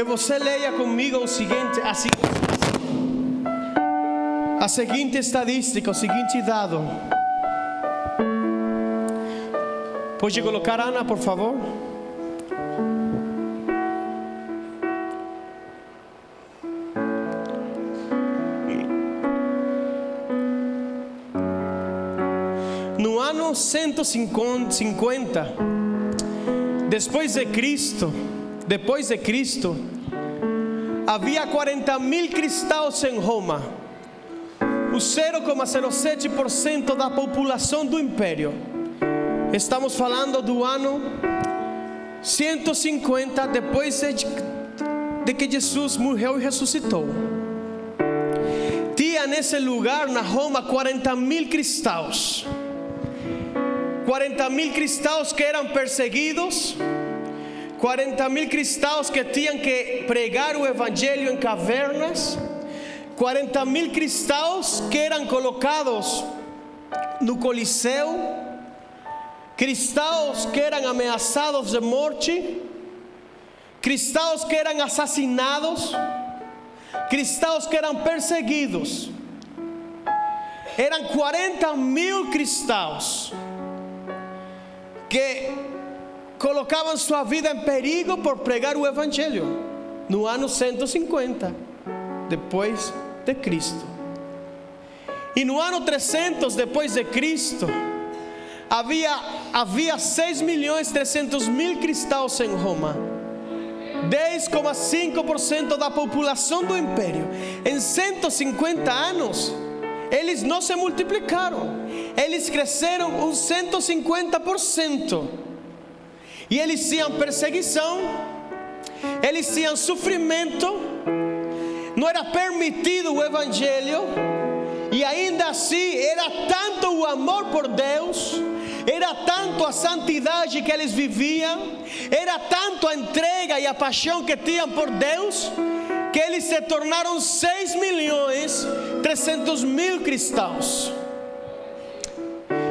que você leia comigo a seguinte estatística, o seguinte dado. Pode colocar, Ana, por favor? No ano 150 depois de Cristo, havia 40.000 cristãos em Roma, o 0,07% da população do império. Estamos falando do ano 150 depois de que Jesus morreu e ressuscitou. Tinha nesse lugar, na Roma, 40.000 cristãos. 40.000 cristãos que eram perseguidos, 40.000 cristãos que tinham que pregar o evangelho em cavernas, 40.000 cristãos que eram colocados no Coliseu, cristãos que eram ameaçados de morte, cristãos que eram assassinados, cristãos que eram perseguidos. Eram 40.000 cristãos que colocavam sua vida em perigo por pregar o evangelho no ano 150 depois de Cristo. E no ano 300 depois de Cristo havia 6.300.000 cristãos em Roma, 10,5% da população do império. Em 150 anos eles não se multiplicaram, eles cresceram uns 150%. E eles tinham perseguição, eles tinham sofrimento, não era permitido o evangelho, e ainda assim era tanto o amor por Deus, era tanto a santidade que eles viviam, era tanto a entrega e a paixão que tinham por Deus, que eles se tornaram 6.300.000 cristãos.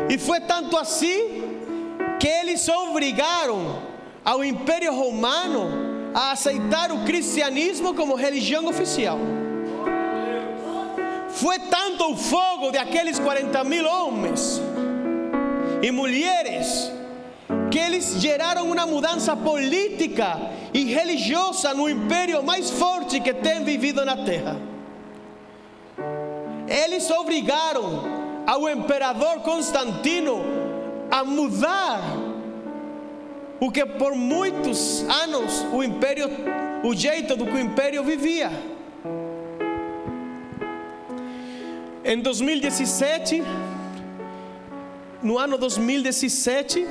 E foi tanto assim que eles obrigaram ao Império Romano a aceitar o cristianismo como religião oficial. Foi tanto o fogo de aqueles 40.000 homens e mulheres que eles geraram uma mudança política e religiosa no império mais forte que tem vivido na terra. Eles obrigaram ao imperador Constantino a mudar o que por muitos anos o jeito do que o império vivia. Em 2017, no ano 2017,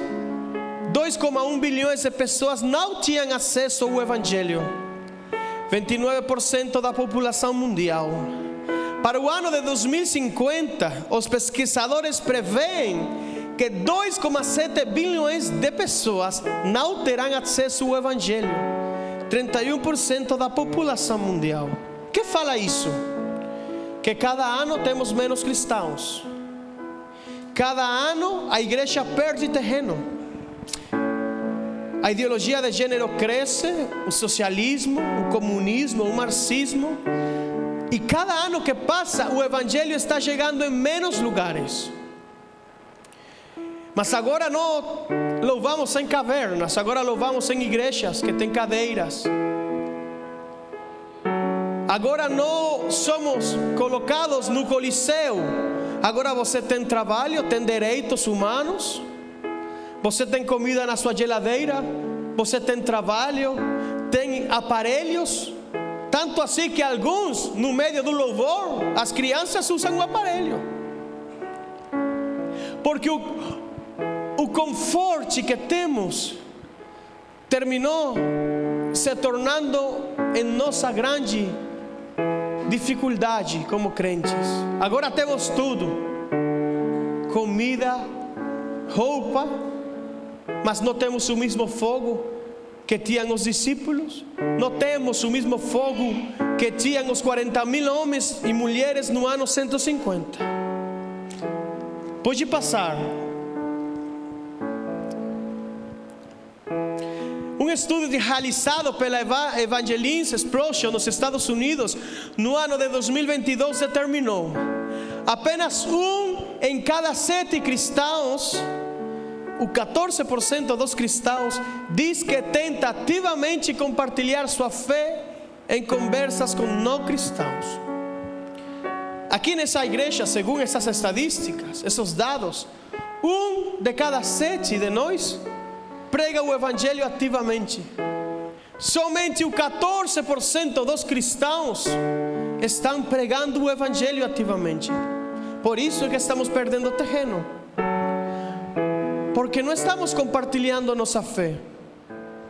2,1 bilhões de pessoas não tinham acesso ao evangelho, 29% da população mundial. Para o ano de 2050, os pesquisadores preveem que 2,7 bilhões de pessoas não terão acesso ao evangelho, 31% da população mundial. O que fala isso? Que cada ano temos menos cristãos, cada ano a igreja perde terreno, a ideologia de gênero cresce, o socialismo, o comunismo, o marxismo, e cada ano que passa o evangelho está chegando em menos lugares. Mas agora não louvamos em cavernas, agora louvamos em igrejas que têm cadeiras. Agora não somos colocados no Coliseu. Agora você tem trabalho, tem direitos humanos, você tem comida na sua geladeira, você tem trabalho, tem aparelhos. Tanto assim que alguns, no meio do louvor, as crianças usam o aparelho. Porque o conforto que temos terminou se tornando em nossa grande dificuldade como crentes. Agora temos tudo: comida, roupa, mas não temos o mesmo fogo que tinham os discípulos, não temos o mesmo fogo que tinham os 40.000 homens e mulheres no ano 150. Pode passar. Um estudo realizado pela Evangelism Explosion nos Estados Unidos no ano de 2022 determinou: apenas em cada 7 cristãos, o 14% dos cristãos diz que tenta ativamente compartilhar sua fé em conversas com não cristãos. Aqui nessa igreja, segundo essas estatísticas, esses dados, 1 de cada 7 de nós prega o evangelho ativamente. Somente o 14% dos cristãos estão pregando o evangelho ativamente. Por isso é que estamos perdendo terreno, porque não estamos compartilhando nossa fé.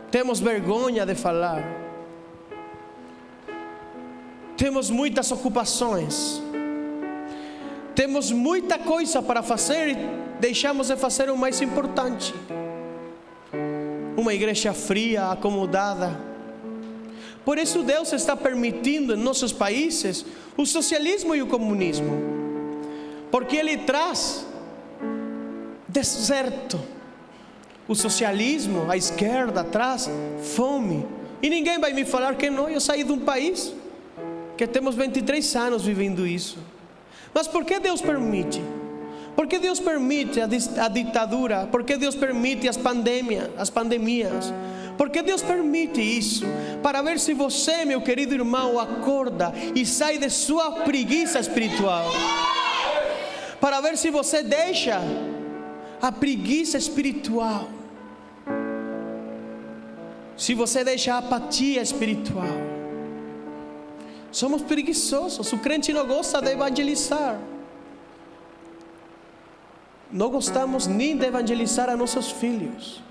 Temos vergonha de falar. Temos muitas ocupações. Temos muita coisa para fazer e deixamos de fazer o mais importante. Uma igreja fria, acomodada. Por isso Deus está permitindo em nossos países o socialismo e o comunismo, porque Ele traz deserto. O socialismo, a esquerda, traz fome. E ninguém vai me falar que não. Eu saí de um país que temos 23 anos vivendo isso. Mas por que Deus permite? Por que Deus permite a ditadura? Por que Deus permite as pandemias? Por que Deus permite isso? Para ver se você, meu querido irmão, acorda e sai de sua preguiça espiritual. Para ver se você deixa a preguiça espiritual. Se você deixa a apatia espiritual. Somos preguiçosos. O crente não gosta de evangelizar. Não gostamos nem de evangelizar a nossos filhos.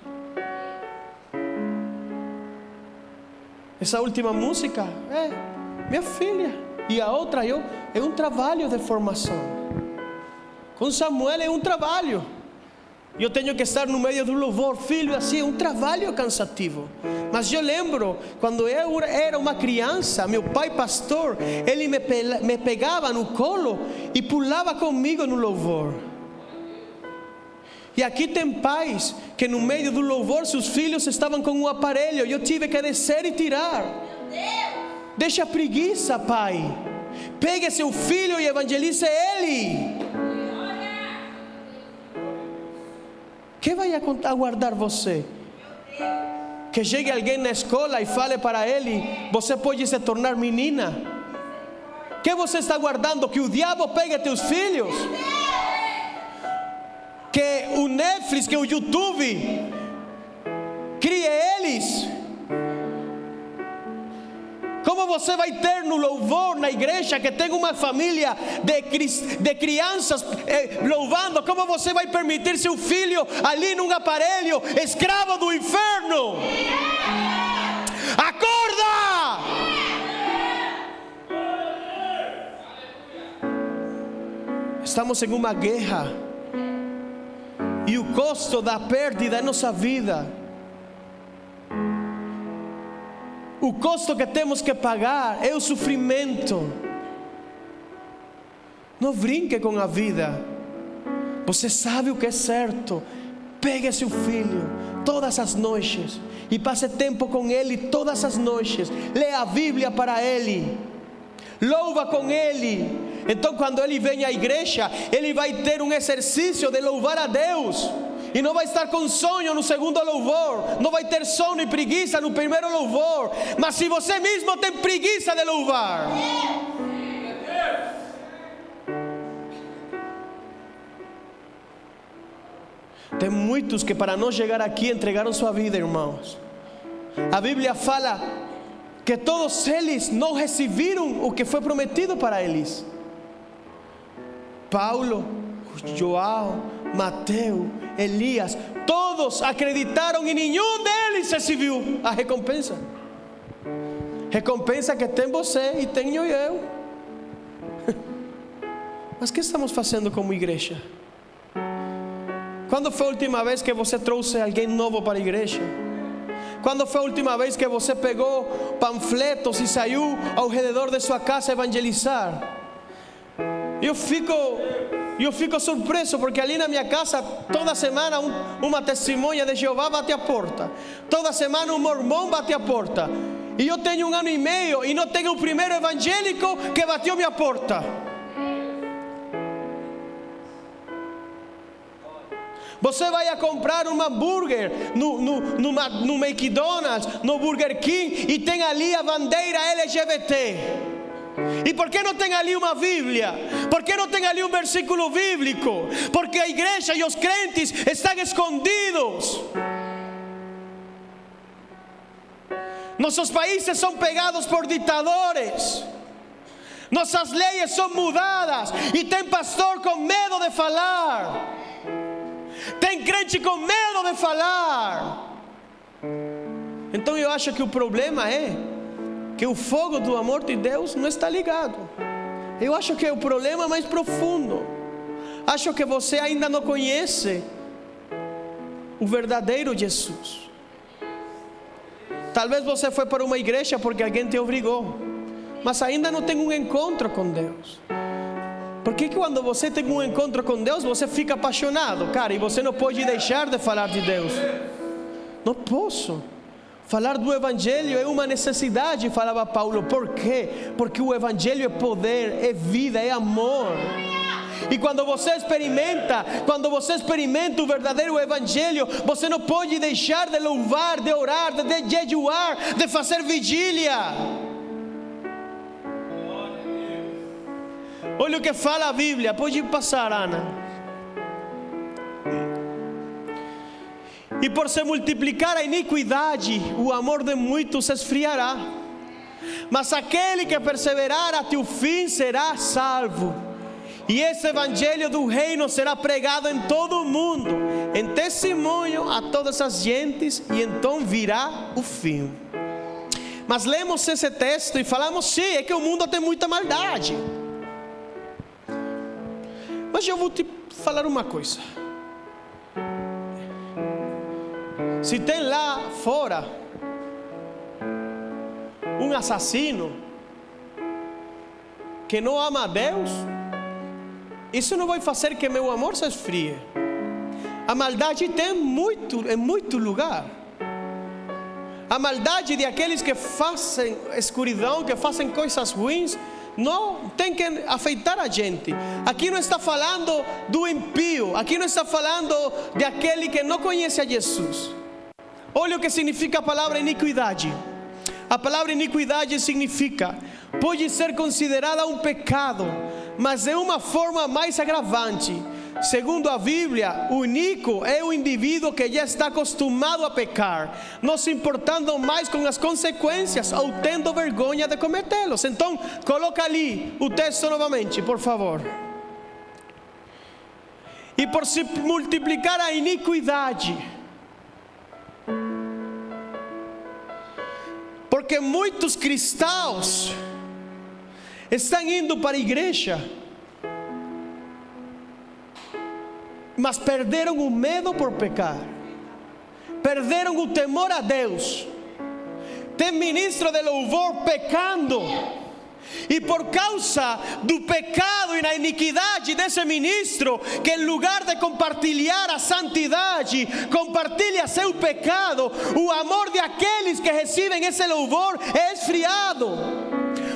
Essa última música é minha filha. E a outra é um trabalho de formação. Com Samuel é um trabalho. Eu tenho que estar no meio do louvor. Filho, assim é um trabalho cansativo. Mas eu lembro, quando eu era uma criança, meu pai pastor, ele me pegava no colo e pulava comigo no louvor. E aqui tem pais que no meio do louvor seus filhos estavam com um aparelho. Eu tive que descer e tirar. Deixa a preguiça, pai. Pegue seu filho e evangelize ele. Que vai aguardar você? Que chegue alguém na escola e fale para ele: você pode se tornar menina? Que você está aguardando? Que o diabo pegue teus filhos? Que o Netflix, que o YouTube crie eles? Como você vai ter no louvor, na igreja, que tem uma família de crianças louvando? Como você vai permitir seu filho ali num aparelho, escravo do inferno? Acorda! Estamos em uma guerra. E o custo da perda é nossa vida. O custo que temos que pagar é o sofrimento. Não brinque com a vida. Você sabe o que é certo. Pegue seu filho todas as noites e passe tempo com ele todas as noites. Leia a Bíblia para ele. Louva com ele. Então quando ele vem à igreja, ele vai ter um exercício de louvar a Deus. E não vai estar com sonho no segundo louvor. Não vai ter sono e preguiça no primeiro louvor. Mas se você mesmo tem preguiça de louvar, tem muitos que para não chegar aqui entregaram sua vida, irmãos. A Bíblia fala que todos eles não receberam o que foi prometido para eles. Paulo, João, Mateus, Elias, todos acreditaram e nenhum deles recebeu a recompensa. Recompensa que tem você e tenho eu. Mas o que estamos fazendo como igreja? Quando foi a última vez que você trouxe alguém novo para a igreja? Quando foi a última vez que você pegou panfletos e saiu ao redor de sua casa evangelizar? eu fico surpreso, porque ali na minha casa, toda semana uma testemunha de Jeová bate a porta, toda semana um mormão bate a porta, e eu tenho 1 ano e meio e não tenho o primeiro evangélico que bateu minha porta. Você vai a comprar um hambúrguer no McDonald's, no Burger King, e tem ali a bandeira LGBT. E por que não tem ali uma Bíblia? Por que não tem ali um versículo bíblico? Porque a igreja e os crentes estão escondidos. Nossos países são pegados por ditadores. Nossas leis são mudadas e tem pastor com medo de falar. Tem crente com medo de falar. Então eu acho que o problema é que o fogo do amor de Deus não está ligado. Eu acho que é o problema mais profundo. Acho que você ainda não conhece o verdadeiro Jesus. Talvez você foi para uma igreja porque alguém te obrigou, mas ainda não tem um encontro com Deus. Porque quando você tem um encontro com Deus, você fica apaixonado, cara, e você não pode deixar de falar de Deus. Não posso. Falar do Evangelho é uma necessidade, falava Paulo. Por quê? Porque o Evangelho é poder, é vida, é amor. E quando você experimenta o verdadeiro Evangelho, você não pode deixar de louvar, de orar, de jejuar, de fazer vigília. Olha o que fala a Bíblia. Pode passar, Ana. E por se multiplicar a iniquidade, o amor de muitos se esfriará. Mas aquele que perseverar até o fim será salvo. E esse evangelho do reino será pregado em todo o mundo, em testemunho a todas as gentes, e então virá o fim. Mas lemos esse texto e falamos, sim, é que o mundo tem muita maldade. Mas eu vou te falar uma coisa. Se tem lá fora um assassino que não ama a Deus, isso não vai fazer que meu amor se esfrie. A maldade tem em muito lugar. A maldade de aqueles que fazem escuridão, que fazem coisas ruins, não tem que afetar a gente. Aqui não está falando do impio, aqui não está falando de aquele que não conhece a Jesus. Olha o que significa a palavra iniquidade. A palavra iniquidade significa, pode ser considerada um pecado, mas de uma forma mais agravante. Segundo a Bíblia, o iníquo é o indivíduo que já está acostumado a pecar, não se importando mais com as consequências ou tendo vergonha de cometê-los. Então, coloca ali o texto novamente, por favor. E por se multiplicar a iniquidade, porque muitos cristãos estão indo para a igreja, mas perderam o medo por pecar, perderam o temor a Deus. Tem ministro de louvor pecando, e por causa do pecado e da iniquidade desse ministro, que em lugar de compartilhar a santidade, compartilha seu pecado, o amor de aqueles que recebem esse louvor é esfriado.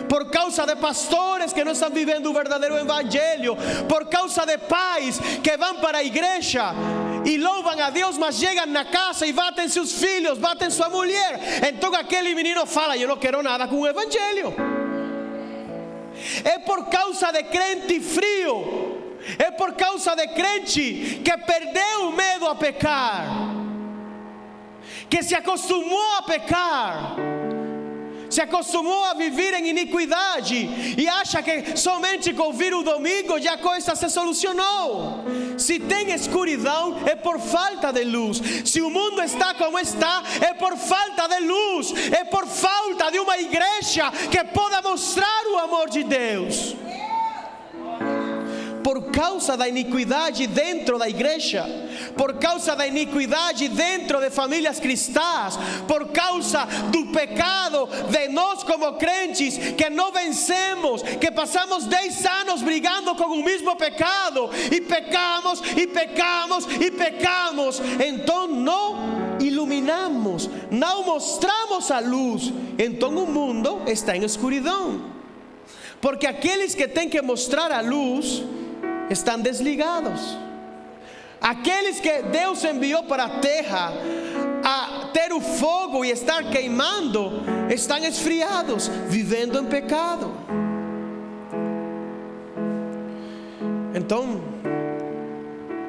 Por causa de pastores que não estão vivendo o verdadeiro evangelho, por causa de pais que vão para a igreja e louvam a Deus, mas chegam na casa e batem seus filhos, batem sua mulher. Então aquele menino fala, eu não quero nada com o evangelho. É por causa de crente frio, é por causa de crente que perdeu o medo a pecar, que se acostumou a pecar, se acostumou a viver em iniquidade e acha que somente com vir o domingo já a coisa se solucionou. Se tem escuridão é por falta de luz. Se o mundo está como está é por falta de luz, é por falta de uma igreja que possa mostrar o amor de Deus. por causa da iniquidade dentro da igreja, por causa da iniquidade dentro de famílias cristãs, por causa do pecado de nós como crentes, que não vencemos, que passamos 10 anos brigando com o mesmo pecado, e pecamos, e pecamos, e pecamos. Então não iluminamos, não mostramos a luz. Então o mundo está em escuridão, porque aqueles que têm que mostrar a luz estão desligados. Aqueles que Deus enviou para a terra a ter o fogo e estar queimando, estão esfriados, vivendo em pecado. Então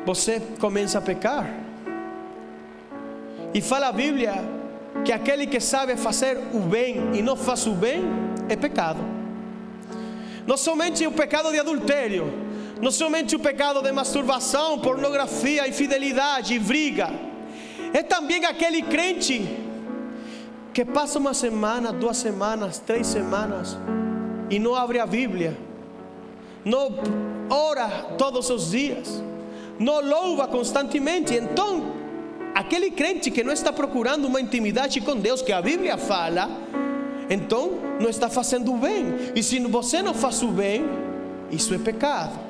você começa a pecar, e fala a Bíblia que aquele que sabe fazer o bem e não faz o bem é pecado. Não somente o pecado de adultério, não somente o pecado de masturbação, pornografia, infidelidade e briga. É também aquele crente que passa uma semana, 2 semanas, 3 semanas e não abre a Bíblia, não ora todos os dias, não louva constantemente. Então aquele crente que não está procurando uma intimidade com Deus, que a Bíblia fala, então não está fazendo o bem. E se você não faz o bem, isso é pecado.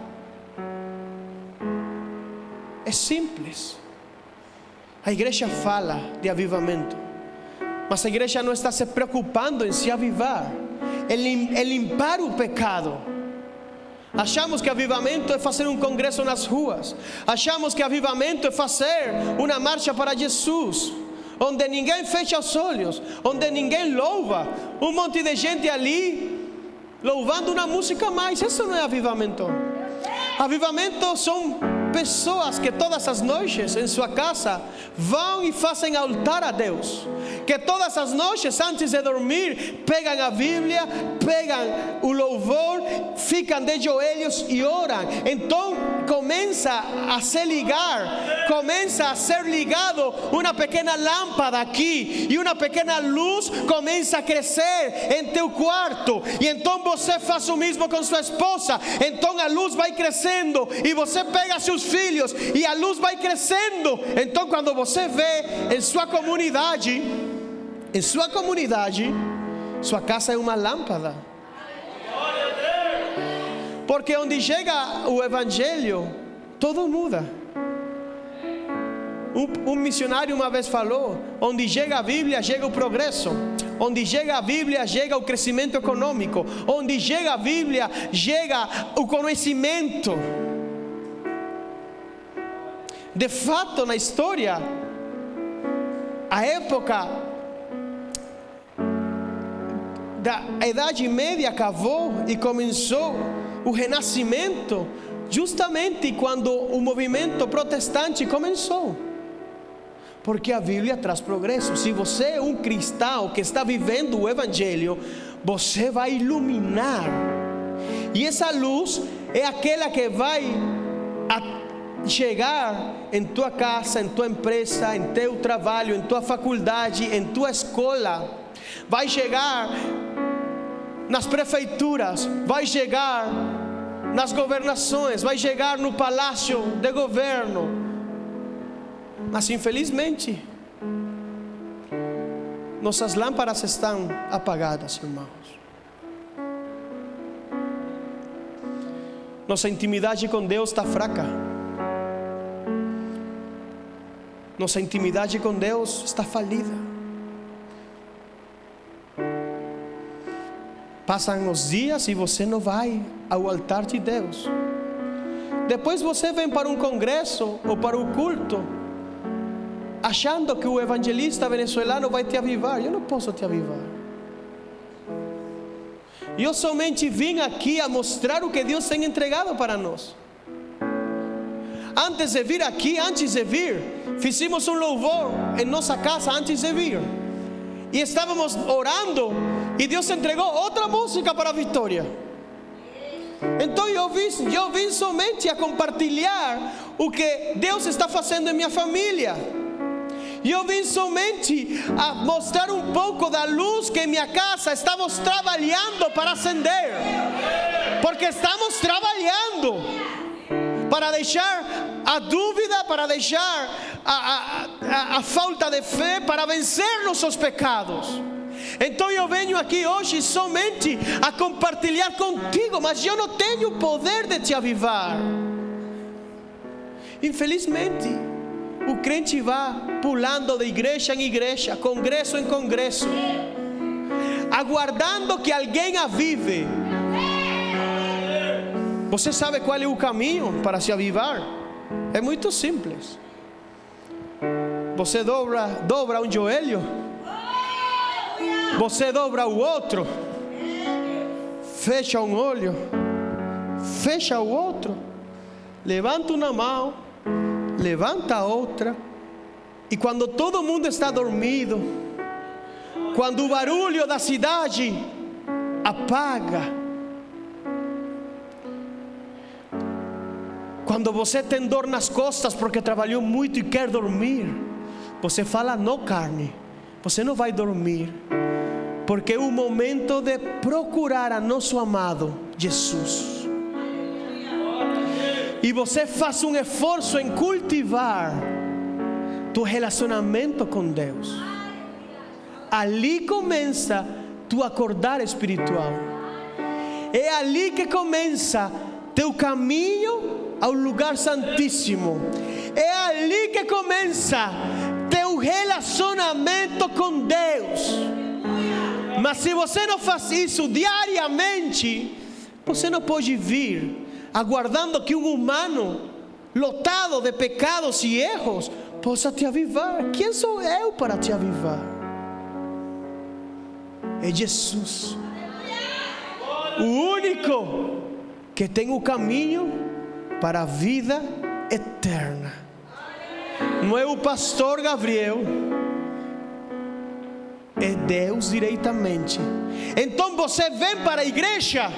É simples. A igreja fala de avivamento, mas a igreja não está se preocupando em se avivar, em limpar o pecado. Achamos que avivamento é fazer um congresso nas ruas. Achamos que avivamento é fazer uma marcha para Jesus, onde ninguém fecha os olhos, onde ninguém louva, um monte de gente ali louvando uma música mais. Isso não é avivamento. Avivamento são pessoas que todas as noites em sua casa vão e fazem altar a Deus, que todas as noites antes de dormir pegam a Bíblia, pegam o louvor, ficam de joelhos e oram. Então começa a se ligar, começa a ser ligado uma pequena lâmpada aqui, e uma pequena luz começa a crescer em teu quarto, e então você faz o mesmo com sua esposa. Então a luz vai crescendo, e você pega seus filhos, e a luz vai crescendo. Então quando você vê em sua comunidade, sua casa é uma lâmpada. Porque onde chega o Evangelho, tudo muda. Um missionário uma vez falou: onde chega a Bíblia, chega o progresso. Onde chega a Bíblia, chega o crescimento econômico. Onde chega a Bíblia, chega o conhecimento. De fato, na história, a época da Idade Média acabou e começou o Renascimento justamente quando o movimento protestante começou. Porque a Bíblia traz progresso. Se você é um cristão que está vivendo o Evangelho, você vai iluminar. E essa luz é aquela que vai chegar em tua casa, em tua empresa, em teu trabalho, em tua faculdade, em tua escola. Vai chegar nas prefeituras, vai chegar nas governações, vai chegar no palácio de governo. Mas infelizmente nossas lâmpadas estão apagadas, irmãos. Nossa intimidade com Deus está fraca. Nossa intimidade com Deus está falida. Passam os dias e você não vai ao altar de Deus. Depois você vem para um congresso ou para o culto, achando que o evangelista venezuelano vai te avivar. Eu não posso te avivar. Eu somente vim aqui a mostrar o que Deus tem entregado para nós. Antes de vir aqui, fizemos um louvor em nossa casa antes de vir. E estávamos orando e Deus entregou outra música para a vitória. Então eu vim somente a compartilhar o que Deus está fazendo em minha família. E eu vim somente a mostrar um pouco da luz que em minha casa estamos trabalhando para acender. Porque estamos trabalhando. para deixar a dúvida, para deixar a falta de fé, para vencer nossos pecados. Então eu venho aqui hoje somente a compartilhar contigo, mas eu não tenho o poder de te avivar. Infelizmente, o crente vai pulando de igreja em igreja, congresso em congresso, aguardando que alguém avive. Você sabe qual é o caminho para se avivar? É muito simples. Você dobra um joelho, você dobra o outro, fecha um olho, fecha o outro, levanta uma mão, levanta a outra, e quando todo mundo está dormido, quando o barulho da cidade apaga, quando você tem dor nas costas porque trabalhou muito e quer dormir, você fala: não, carne, você não vai dormir, porque é o momento de procurar a nosso amado Jesus. E você faz um esforço em cultivar tu relacionamento com Deus. Ali começa tu acordar espiritual. É ali que começa teu caminho ao lugar santíssimo. É ali que começa teu relacionamento com Deus. Mas se você não faz isso diariamente, você não pode vir aguardando que um humano lotado de pecados e erros possa te avivar. Quem sou eu para te avivar? É Jesus, o único que tem o caminho para a vida eterna. Não é o pastor Gabriel, é Deus diretamente. Então você vem para a igreja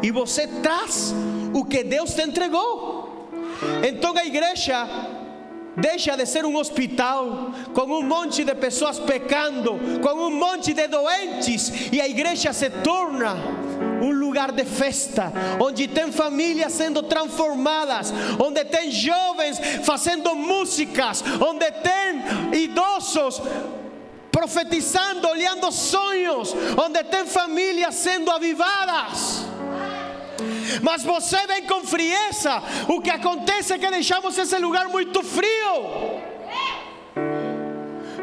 e você traz o que Deus te entregou. Então a igreja deixa de ser um hospital com um monte de pessoas pecando, com um monte de doentes, e a igreja se torna um lugar de festa, onde tem famílias sendo transformadas, onde tem jovens fazendo músicas, onde tem idosos profetizando, olhando sonhos, onde tem famílias sendo avivadas. Mas você vem com frieza. O que acontece é que deixamos esse lugar muito frio,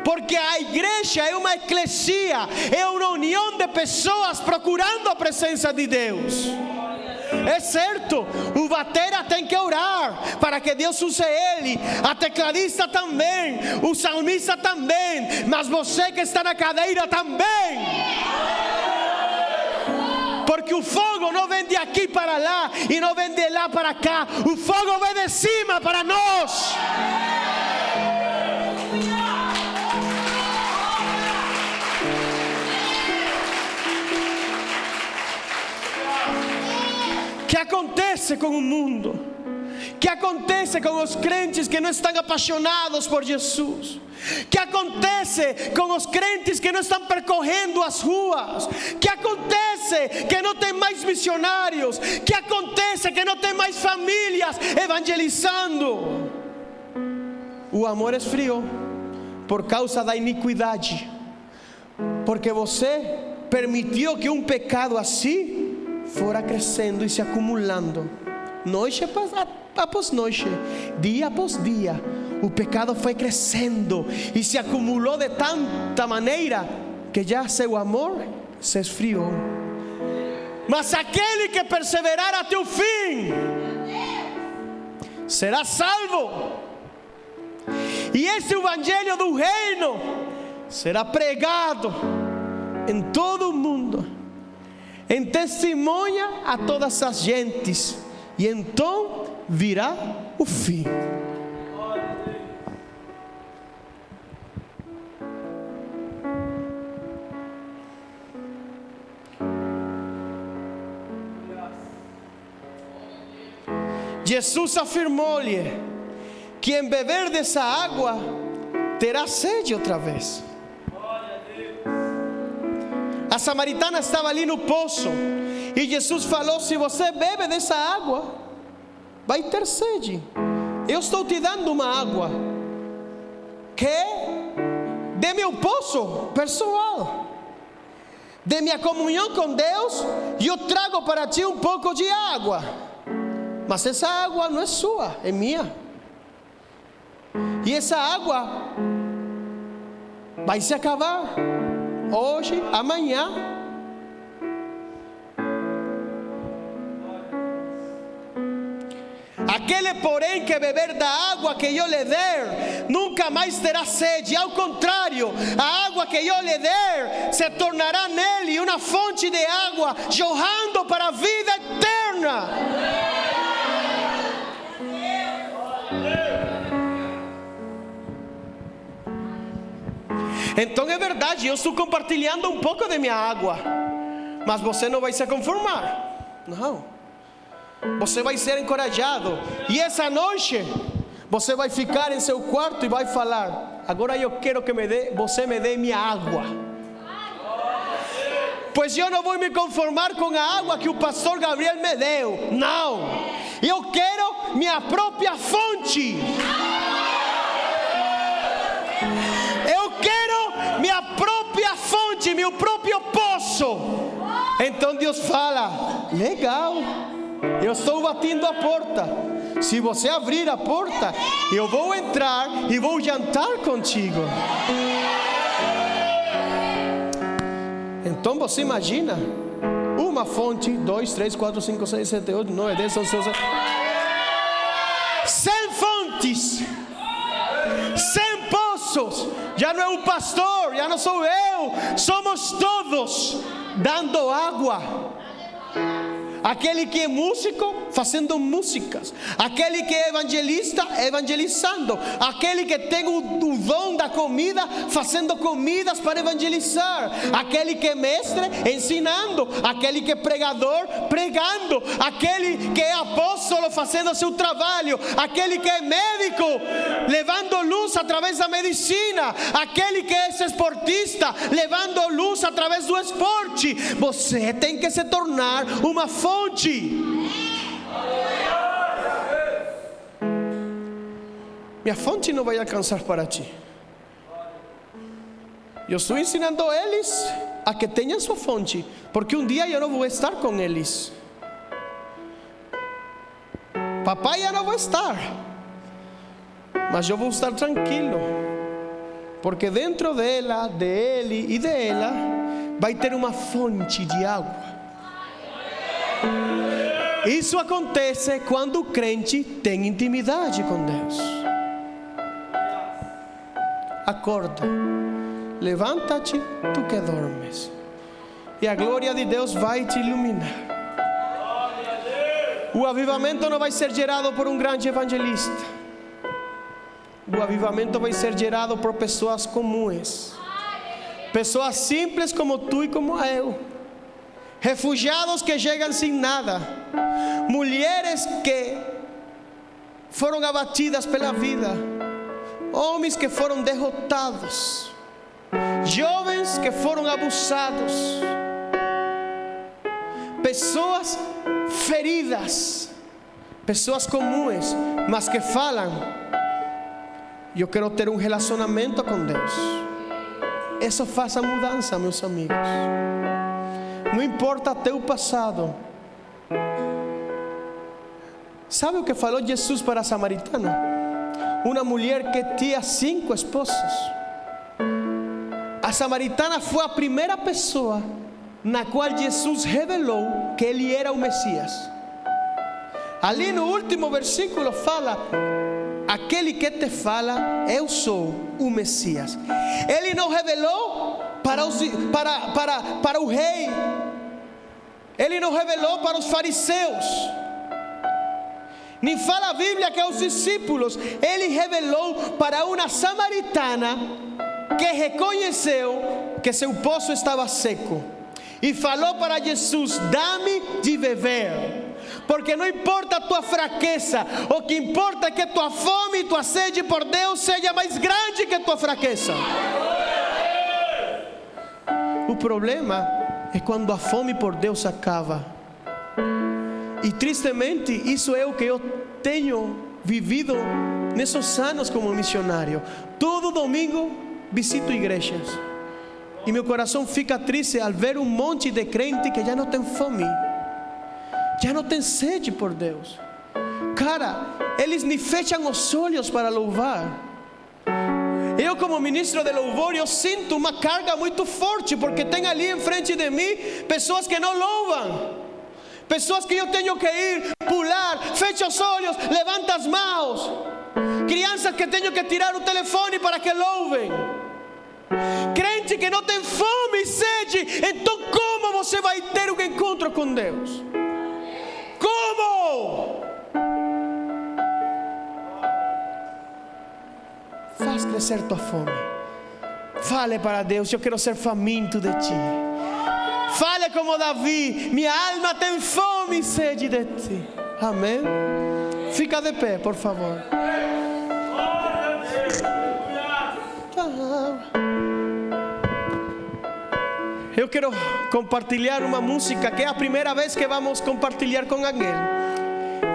porque a igreja é uma eclesia, é uma união de pessoas procurando a presença de Deus. É certo, o batera tem que orar para que Deus use ele, a tecladista também, o salmista também, mas você que está na cadeira também, porque o fogo não vem de aqui para lá e não vem de lá para cá, o fogo vem de cima para nós. O que acontece com o mundo? O que acontece com os crentes que não estão apaixonados por Jesus? O que acontece com os crentes que não estão percorrendo as ruas? O que acontece que não tem mais missionários? O que acontece que não tem mais famílias evangelizando? O amor esfriou por causa da iniquidade, porque você permitiu que um pecado assim fora crescendo e se acumulando, noite após noite, dia após dia. O pecado foi crescendo e se acumulou de tanta maneira que já seu amor se esfriou. Mas aquele que perseverar até o fim será salvo. E esse evangelho do reino será pregado em todo o mundo, em testemunha a todas as gentes, e então virá o fim. Jesus afirmou-lhe que em beber dessa água terá sede outra vez. A samaritana estava ali no poço e Jesus falou: se você bebe dessa água, vai ter sede. Eu estou te dando uma água que de meu poço pessoal, de minha comunhão com Deus. Eu trago para ti um pouco de água, mas essa água não é sua, é minha. E essa água vai se acabar hoje, amanhã. Aquele, porém, que beber da água que eu lhe der, nunca mais terá sede. Ao contrário, a água que eu lhe der se tornará nele uma fonte de água jorrando para a vida eterna. Então é verdade, eu estou compartilhando um pouco de minha água, mas você não vai se conformar. Não. Você vai ser encorajado. E essa noite você vai ficar em seu quarto e vai falar: agora eu quero que você me dê minha água, pois eu não vou me conformar com a água que o pastor Gabriel me deu. Não, eu quero minha própria fonte. Eu quero minha própria fonte, meu próprio poço. Então Deus fala: legal, eu estou batendo a porta. Se você abrir a porta, eu vou entrar e vou jantar contigo. Então você imagina uma fonte, 2, 3, 4, 5, 6, 7, 8, 9, 10, 11, 12, 100 fontes, 100 poços. Já não é o pastor, já não sou eu, somos todos dando água. Aquele que é músico, fazendo músicas. Aquele que é evangelista, evangelizando. Aquele que tem o dom da comida, fazendo comidas para evangelizar. Aquele que é mestre, ensinando. Aquele que é pregador, pregando. Aquele que é apóstolo, fazendo seu trabalho. Aquele que é médico, levando luz através da medicina. Aquele que é esportista, levando luz através do esporte. Você tem que se tornar uma fonte. Minha fonte não vai alcançar para ti. Eu estou ensinando a eles a que tenham sua fonte, porque um dia eu não vou estar com eles. Papai já não vai estar, mas eu vou estar tranquilo, porque dentro dela, dele e dela vai ter uma fonte de água. Isso acontece quando o crente tem intimidade com Deus. Acorda, levanta-te, tu que dormes, e a glória de Deus vai te iluminar. O avivamento não vai ser gerado por um grande evangelista. O avivamento vai ser gerado por pessoas comuns, pessoas simples como tu e como eu. Refugiados que chegam sem nada, mulheres que foram abatidas pela vida, homens que foram derrotados, jovens que foram abusados, pessoas feridas, pessoas comuns, mas que falam: eu quero ter um relacionamento com Deus. Isso faz a mudança, meus amigos. Não importa teu passado. Sabe o que falou Jesus para a samaritana? Uma mulher que tinha 5 esposos. A samaritana foi a primeira pessoa na qual Jesus revelou que ele era o Messias. Ali no último versículo fala: aquele que te fala, eu sou o Messias. Ele não revelou para o rei. Ele não revelou para os fariseus. Nem fala a Bíblia que aos discípulos. Ele revelou para uma samaritana que reconheceu que seu poço estava seco e falou para Jesus: dá-me de beber. Porque não importa a tua fraqueza, o que importa é que tua fome e tua sede por Deus seja mais grande que a tua fraqueza. O problema é quando a fome por Deus acaba. E tristemente isso é o que eu tenho vivido nesses anos como missionário. Todo domingo visito igrejas. E meu coração fica triste ao ver um monte de crente que já não tem fome, já não tem sede por Deus. Cara, eles nem fecham os olhos para louvar. Eu, como ministro de louvor, eu sinto uma carga muito forte, porque tem ali em frente de mim pessoas que não louvam, pessoas que eu tenho que ir, pular, fecha os olhos, levanta as mãos, crianças que tenho que tirar o telefone para que louvem, crente que não tem fome e sede. Então como você vai ter um encontro com Deus? Como? Faz crescer tua fome. Fale para Deus: eu quero ser faminto de ti. Fale como Davi: minha alma tem fome e sede de ti. Amém? Fica de pé, por favor. Eu quero compartilhar uma música que é a primeira vez que vamos compartilhar com alguém.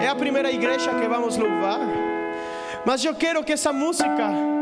É a primeira igreja que vamos louvar. Mas eu quero que essa música